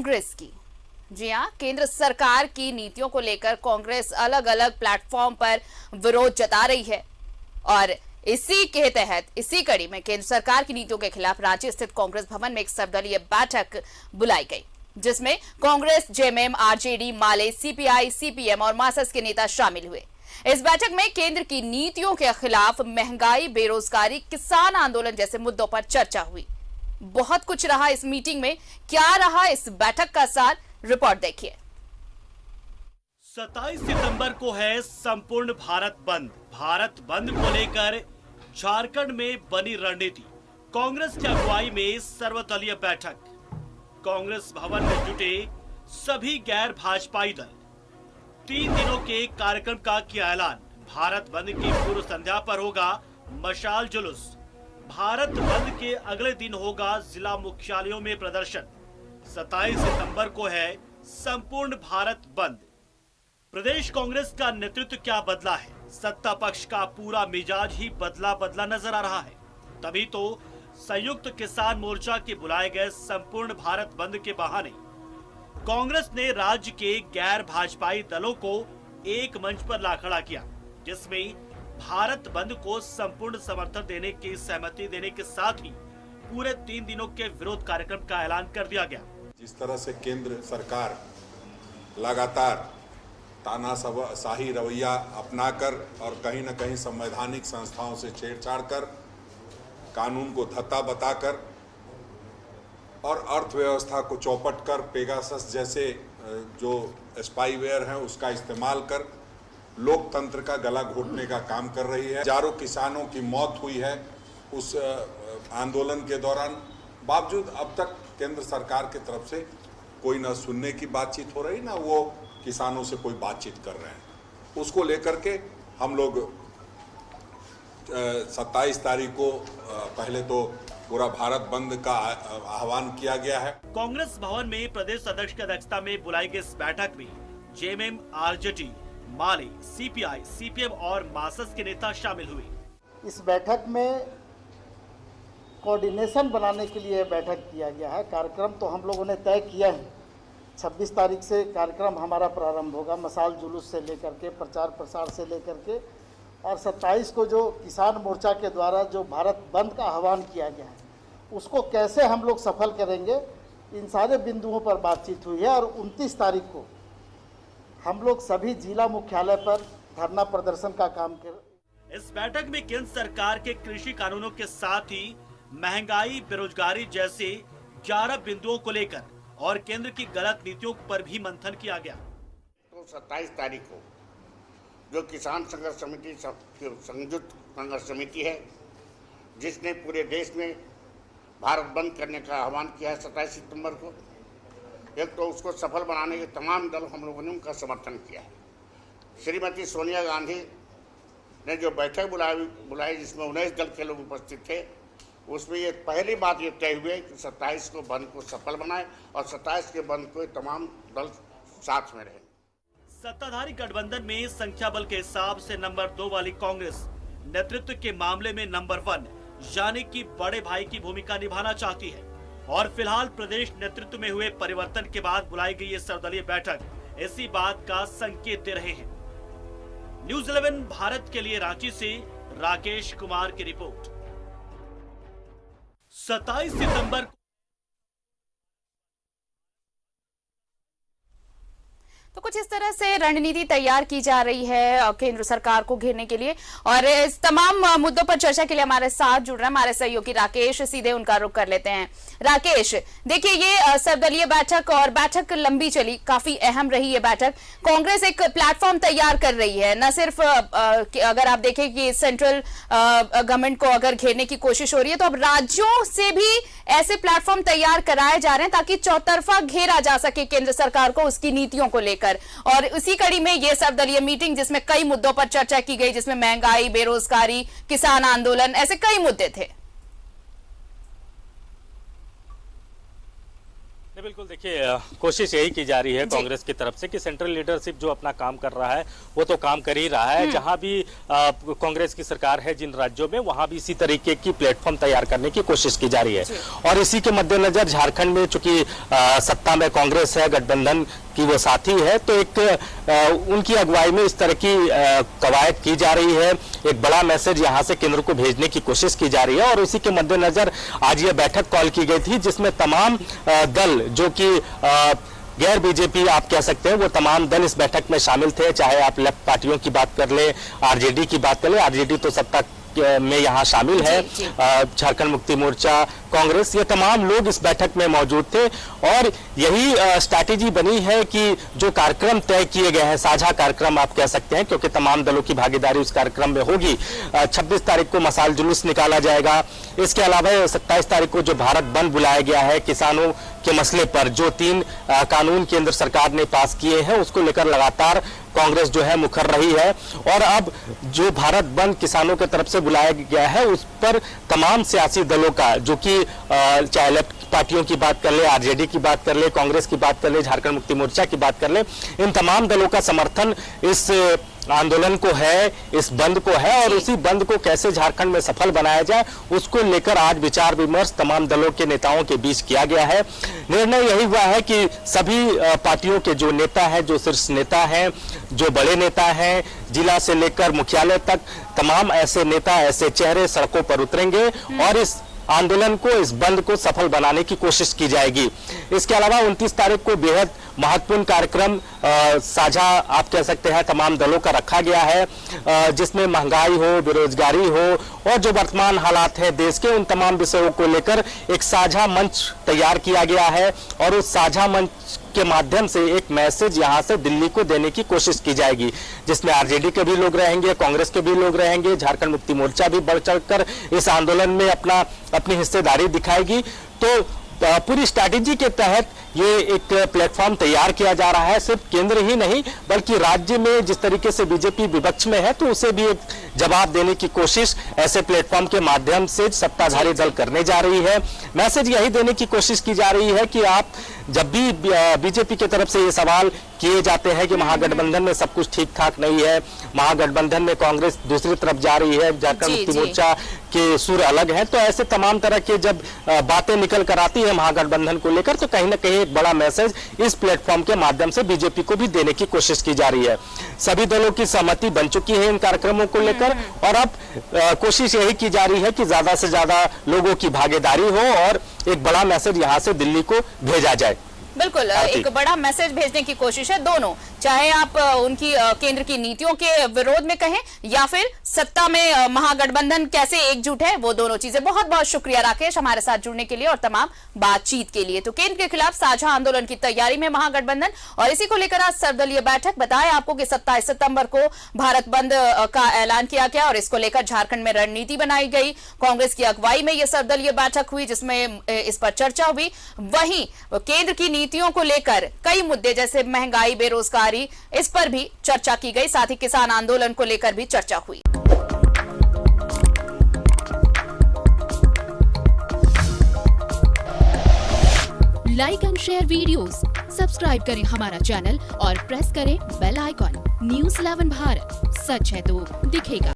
कांग्रेस की। जी हाँ, केंद्र सरकार की नीतियों को लेकर कांग्रेस अलग अलग प्लेटफॉर्म पर विरोध जता रही है और इसी के तहत इसी कड़ी में केंद्र सरकार की नीतियों के खिलाफ रांची स्थित कांग्रेस भवन में एक सर्वदलीय बैठक बुलाई गई, जिसमें कांग्रेस, जेएमएम, आरजेडी, माले, सीपीआई, सीपीएम और मार्क्सिस्ट के नेता शामिल हुए। इस बैठक में केंद्र की नीतियों के खिलाफ महंगाई, बेरोजगारी, किसान आंदोलन जैसे मुद्दों पर चर्चा हुई। बहुत कुछ रहा इस मीटिंग में। क्या रहा इस बैठक का सार, रिपोर्ट देखिए। 27 सितंबर को है संपूर्ण भारत बंद। भारत बंद को लेकर झारखंड में बनी रणनीति। कांग्रेस की अगुवाई में सर्वदलीय बैठक। कांग्रेस भवन में जुटे सभी गैर भाजपाई दल। 3 दिनों के कार्यक्रम का किया ऐलान। भारत बंद की पूर्व संध्या पर होगा मशाल जुलूस। भारत बंद के अगले दिन होगा जिला मुख्यालयों में प्रदर्शन। 27 सितंबर को है संपूर्ण भारत बंद। प्रदेश कांग्रेस का नेतृत्व क्या बदला है? सत्ता पक्ष का पूरा मिजाज ही बदला बदला नजर आ रहा है। तभी तो संयुक्त किसान मोर्चा के बुलाए गए संपूर्ण भारत बंद के बहाने कांग्रेस ने राज्य के गैर भाजपाई दलों को एक मंच पर ला खड़ा किया, जिसमें भारत बंद को संपूर्ण समर्थन देने की सहमति देने के साथ ही पूरे 3 दिनों के विरोध कार्यक्रम का ऐलान कर दिया गया। जिस तरह से केंद्र सरकार लगातार तानाशाही रवैया अपनाकर और कहीं न कहीं संवैधानिक संस्थाओं से छेड़छाड़ कर, कानून को धत्ता बताकर और अर्थव्यवस्था को चौपट कर, पेगासस जैसे जो स्पाईवेयर हैं उसका इस्तेमाल कर लोकतंत्र का गला घोटने का काम कर रही है। हजारों किसानों की मौत हुई है उस आंदोलन के दौरान। बावजूद अब तक केंद्र सरकार की तरफ से कोई न सुनने की बातचीत हो रही, ना वो किसानों से कोई बातचीत कर रहे हैं। उसको लेकर के हम लोग 27 तारीख को पहले तो पूरा भारत बंद का आह्वान किया गया है। कांग्रेस भवन में प्रदेश अध्यक्ष की अध्यक्षता में बुलाई गई इस बैठक में जेएमएम, आरजेडी, माले, सीपीआई, सीपीएम और मार्क्सिस्ट के नेता शामिल हुए। इस बैठक में कोऑर्डिनेशन बनाने के लिए बैठक किया गया है। कार्यक्रम तो हम लोगों ने तय किया है। 26 तारीख से कार्यक्रम हमारा प्रारंभ होगा, मशाल जुलूस से लेकर के, प्रचार प्रसार से लेकर के, और 27 को जो किसान मोर्चा के द्वारा जो भारत बंद का आह्वान किया गया है उसको कैसे हम लोग सफल करेंगे, इन सारे बिंदुओं पर बातचीत हुई है। और 29 तारीख को हम लोग सभी जिला मुख्यालय पर धरना प्रदर्शन का काम कर। इस बैठक में केंद्र सरकार के कृषि कानूनों के साथ ही महंगाई, बेरोजगारी जैसे 11 बिंदुओं को लेकर और केंद्र की गलत नीतियों पर भी मंथन किया गया। तो 27 तारीख को जो किसान संघर्ष समिति संयुक्त संघर्ष समिति है, जिसने पूरे देश में भारत बंद करने का आह्वान किया है 27 सितंबर को, एक तो उसको सफल बनाने के तमाम दल हम लोगों ने उनका समर्थन किया है। श्रीमती सोनिया गांधी ने जो बैठक बुलाई जिसमें 19 दल के लोग उपस्थित थे, उसमें ये पहली बात ये तय हुई कि 27 को बंद को सफल बनाए और 27 के बंद को तमाम दल साथ में रहे। सत्ताधारी गठबंधन में संख्या बल के हिसाब से नंबर 2 वाली कांग्रेस नेतृत्व के मामले में नंबर 1 यानी कि बड़े भाई की भूमिका निभाना चाहती है। और फिलहाल प्रदेश नेतृत्व में हुए परिवर्तन के बाद बुलाई गई ये सर्वदलीय बैठक इसी बात का संकेत दे रहे हैं। न्यूज़ 11 भारत के लिए रांची से राकेश कुमार की रिपोर्ट। 27 सितंबर को तो कुछ इस तरह से रणनीति तैयार की जा रही है केंद्र सरकार को घेरने के लिए। और इस तमाम मुद्दों पर चर्चा के लिए हमारे साथ जुड़ रहे हैं हमारे सहयोगी राकेश। सीधे उनका रुख कर लेते हैं। राकेश, देखिए ये सर्वदलीय बैठक और बैठक लंबी चली, काफी अहम रही ये बैठक। कांग्रेस एक प्लेटफॉर्म तैयार कर रही है, न सिर्फ अगर आप देखें कि सेंट्रल गवर्नमेंट को अगर घेरने की कोशिश हो रही है, तो अब राज्यों से भी ऐसे प्लेटफॉर्म तैयार कराए जा रहे हैं ताकि चौतरफा घेरा जा सके केंद्र सरकार को उसकी नीतियों को लेकर। और उसी कड़ी में ये सर्वदलीय मीटिंग जिसमें कई मुद्दों पर चर्चा की गई, जिसमें महंगाई, बेरोजगारी, किसान आंदोलन, ऐसे कई मुद्दे थे। बिल्कुल देखिए, कोशिश यही की जा रही है कांग्रेस की तरफ से कि सेंट्रल लीडरशिप जो अपना काम कर रहा है वो तो काम कर ही रहा है। जहां भी कांग्रेस की सरकार है जिन राज्यों में, वहां भी इसी तरीके की प्लेटफॉर्म तैयार करने की कोशिश की जा रही है। और इसी के मद्देनजर झारखंड में चूंकि सत्ता में कांग्रेस है, गठबंधन की वो साथी है, तो एक उनकी अगुवाई में इस तरह की कवायद की जा रही है। एक बड़ा मैसेज यहां से केंद्र को भेजने की कोशिश की जा रही है और उसी के मद्देनजर आज ये बैठक कॉल की गई थी, जिसमें तमाम दल जो कि गैर बीजेपी आप कह सकते हैं, वो तमाम दल इस बैठक में शामिल थे। चाहे आप लेफ्ट पार्टियों की बात कर ले, आरजेडी की बात कर ले, आरजेडी तो सत्ता में यहाँ शामिल है, झारखंड मुक्ति मोर्चा, कांग्रेस, ये तमाम लोग इस बैठक में मौजूद थे। और यही स्ट्रैटेजी बनी है कि जो कार्यक्रम तय किए गए हैं, साझा कार्यक्रम आप कह सकते हैं, क्योंकि तमाम दलों की भागीदारी उस कार्यक्रम में होगी। 26 तारीख को मसाल जुलूस निकाला जाएगा। इसके अलावा 27 तारीख को जो भारत बंद बुलाया गया है किसानों के मसले पर, जो 3 कानून केंद्र सरकार ने पास किए हैं, उसको लेकर लगातार कांग्रेस जो है मुखर रही है। और अब जो भारत बंद किसानों की तरफ से बुलाया गया है, उस पर तमाम सियासी दलों का, जो कि चाहे लेफ्ट पार्टियों की बात कर ले, आरजेडी की बात कर ले, कांग्रेस की बात कर ले, झारखंड मुक्ति मोर्चा की बात कर ले, इन तमाम दलों का समर्थन इस आंदोलन को है, इस बंद को है। और उसी बंद को कैसे झारखंड में सफल बनाया जाए, उसको लेकर आज विचार विमर्श तमाम दलों के नेताओं के बीच किया गया है। निर्णय यही हुआ है कि सभी पार्टियों के जो नेता हैं, जो शीर्ष नेता हैं, जो बड़े नेता हैं, जिला से लेकर मुख्यालय तक, तमाम ऐसे नेता, ऐसे चेहरे सड़कों पर उतरेंगे और इस आंदोलन को, इस बंद को सफल बनाने की कोशिश की जाएगी। इसके अलावा 29 तारीख को बेहद महत्वपूर्ण कार्यक्रम साझा आप कह सकते हैं तमाम दलों का रखा गया है, जिसमें महंगाई हो, बेरोजगारी हो और जो वर्तमान हालात हैं देश के, उन तमाम विषयों को लेकर एक साझा मंच तैयार किया गया है। और उस साझा मंच के माध्यम से एक मैसेज यहां से दिल्ली को देने की कोशिश की जाएगी, जिसमें आरजेडी के भी लोग रहेंगे, कांग्रेस के भी लोग रहेंगे, झारखंड मुक्ति मोर्चा भी बढ़ चढ़कर इस आंदोलन में अपनी हिस्सेदारी दिखाएगी। तो पूरी स्ट्रैटेजी के तहत ये एक प्लेटफॉर्म तैयार किया जा रहा है। सिर्फ केंद्र ही नहीं बल्कि राज्य में जिस तरीके से बीजेपी विपक्ष में है, तो उसे भी एक जवाब देने की कोशिश ऐसे प्लेटफॉर्म के माध्यम से सत्ताधारी दल करने जा रही है। मैसेज यही देने की कोशिश की जा रही है कि आप जब भी बीजेपी की तरफ से ये सवाल किए जाते हैं कि महागठबंधन में सब कुछ ठीक ठाक नहीं है, महागठबंधन में कांग्रेस दूसरी तरफ जा रही है, झारखंड मुक्ति मोर्चा के सुर अलग है, तो ऐसे तमाम तरह के जब बातें निकल कर आती है महागठबंधन को लेकर, तो कहीं ना कहीं एक बड़ा मैसेज इस प्लेटफॉर्म के माध्यम से बीजेपी को भी देने की कोशिश की जा रही है। सभी दलों की सहमति बन चुकी है इन कार्यक्रमों को लेकर और अब कोशिश यही की जा रही है कि ज्यादा से ज्यादा लोगों की भागीदारी हो और एक बड़ा मैसेज यहां से दिल्ली को भेजा जाए। बिल्कुल, एक बड़ा मैसेज भेजने की कोशिश है दोनों, चाहे आप उनकी केंद्र की नीतियों के विरोध में कहें या फिर सत्ता में महागठबंधन कैसे एकजुट है, वो दोनों चीजें। बहुत बहुत शुक्रिया राकेश हमारे साथ जुड़ने के लिए और तमाम बातचीत के लिए। तो केंद्र के खिलाफ साझा आंदोलन की तैयारी में महागठबंधन और इसी को लेकर आज सर्वदलीय बैठक। बताया आपको कि 27 सितंबर को भारत बंद का ऐलान किया गया और इसको लेकर झारखंड में रणनीति बनाई गई। कांग्रेस की अगुवाई में यह सर्वदलीय बैठक हुई जिसमें इस पर चर्चा हुई। वहीं केंद्र की नीतियों को लेकर कई मुद्दे जैसे महंगाई, बेरोजगारी, इस पर भी चर्चा की गई। साथ ही किसान आंदोलन को लेकर भी चर्चा हुई। Like and share videos, subscribe करें हमारा चैनल और प्रेस करें बेल आइकॉन। न्यूज़ 11 भारत, सच है तो दिखेगा।